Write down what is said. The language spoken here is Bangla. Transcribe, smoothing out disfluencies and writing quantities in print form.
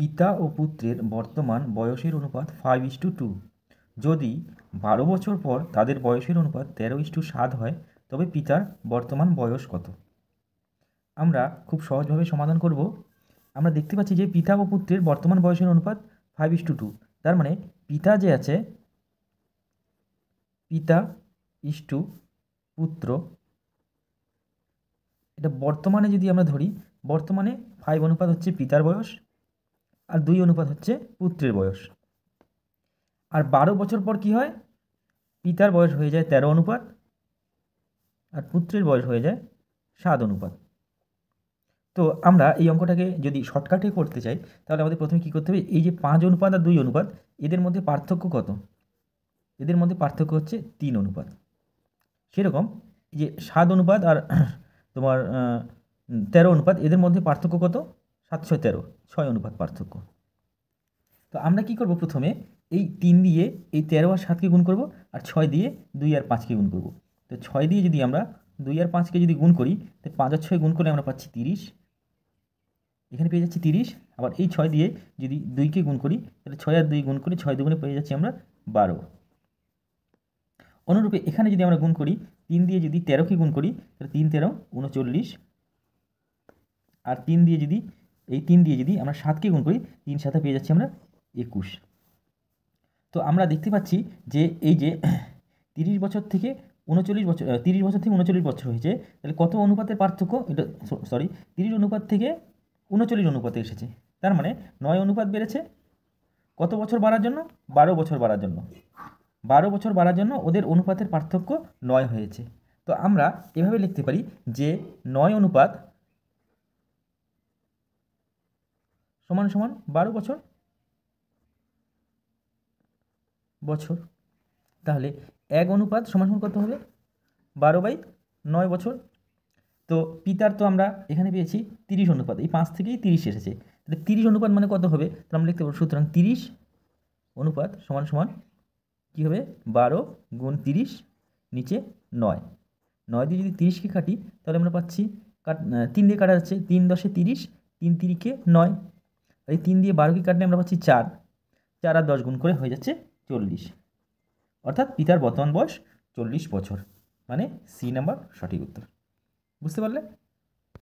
পিতা ও পুত্রের বর্তমান বয়সের অনুপাত 5:2। যদি 12 বছর পর তাদের বয়সের অনুপাত 13:7 হয় তবে পিতার বর্তমান বয়স কত? আমরা খুব সহজভাবে সমাধান করব। আমরা দেখতে পাচ্ছি যে পিতা ও পুত্রের বর্তমান বয়সের অনুপাত 5:2। তার মানে পিতা যে আছে, পিতা ইস্টু পুত্র, এটা বর্তমানে যদি আমরা ধরি, বর্তমানে 5 অনুপাত হচ্ছে পিতার বয়স আর 2 অনুপাত হচ্ছে পুত্রের বয়স। আর 12 বছর পর কি হয়? পিতার বয়স হয়ে যায় 13 অনুপাত আর পুত্রের বয়স হয়ে যায় 7 অনুপাত। তো আমরা এই অঙ্কটাকে যদি শর্টকাটে করতে চাই তাহলে আমাদের প্রথমে কী করতে হবে, এই যে 5 অনুপাত আর 2 অনুপাত এদের মধ্যে পার্থক্য কত? এদের মধ্যে পার্থক্য হচ্ছে 3 অনুপাত। সেরকম এই যে 7 অনুপাত আর তোমার 13 অনুপাত এদের মধ্যে পার্থক্য কত? 7 6 13, 6 অনুপাত পার্থক্য। তো আমরা কি করব, প্রথমে এই 3 দিয়ে এই 13 আর 7কে গুণ করব আর 6 দিয়ে 2 আর 5কে গুণ করব। তো 6 দিয়ে যদি আমরা 2 আর 5কে যদি গুণ করি তো 5 আর 6 গুণ করলে আমরা পাচ্ছি 30, এখানে পেয়ে যাচ্ছি 30। আবার এই 6 দিয়ে যদি 2কে গুণ করি তাহলে 6 আর 2 গুণ করি, 6 দুগুণে পেয়ে যাচ্ছি আমরা 12। অনুরূপে এখানে যদি আমরা গুণ করি 3 দিয়ে যদি 13কে গুণ করি তাহলে 3 13 39, আর 3 দিয়ে যদি আমরা 7কে গুণ করি 3 7 পেয়ে যাচ্ছি আমরা 21। তো আমরা দেখতে পাচ্ছি যে এই যে 30 বছর থেকে 39 বছর, 30 বছর থেকে 39 বছর হয়েছে, তাহলে কত অনুপাতের পার্থক্য? এটা 30 অনুপাত থেকে 39 অনুপাতে এসেছে। তার মানে 9 অনুপাত বেড়েছে। কত বছর বাড়ার জন্য? 12 বছর বাড়ার জন্য। 12 বছর বাড়ার জন্য ওদের অনুপাতের পার্থক্য 9 হয়েছে। তো আমরা এভাবে লিখতে পারি যে 9 অনুপাত সমান সমান 12 বছর। তাহলে 1 অনুপাত সমান সমান কত হবে? 12/9 বছর। তো পিতার তো আমরা এখানে পেয়েছি 30 অনুপাত, এই 5 থেকেই 30 এসেছে। তাহলে 30 অনুপাত মানে কত হবে? তাহলে আমরা লিখতে পারবো, সুতরাং 30 অনুপাত সমান সমান কী হবে? 12 গুণ 30 নিচে 9। 9 দিয়ে যদি 30কে কাটি তাহলে আমরা পাচ্ছি 3 দিয়ে কাটা যাচ্ছে, 3 10 30, 3 3কে 9, আর এই 3 দিয়ে 12কে কাটলে আমরা পাচ্ছি 4, 4 আর 10 গুণ করে হয়ে যাচ্ছে 40। অর্থাৎ পিতার বর্তমান বয়স 40 বছর, মানে সি নাম্বার সঠিক উত্তর। বুঝতে পারলে?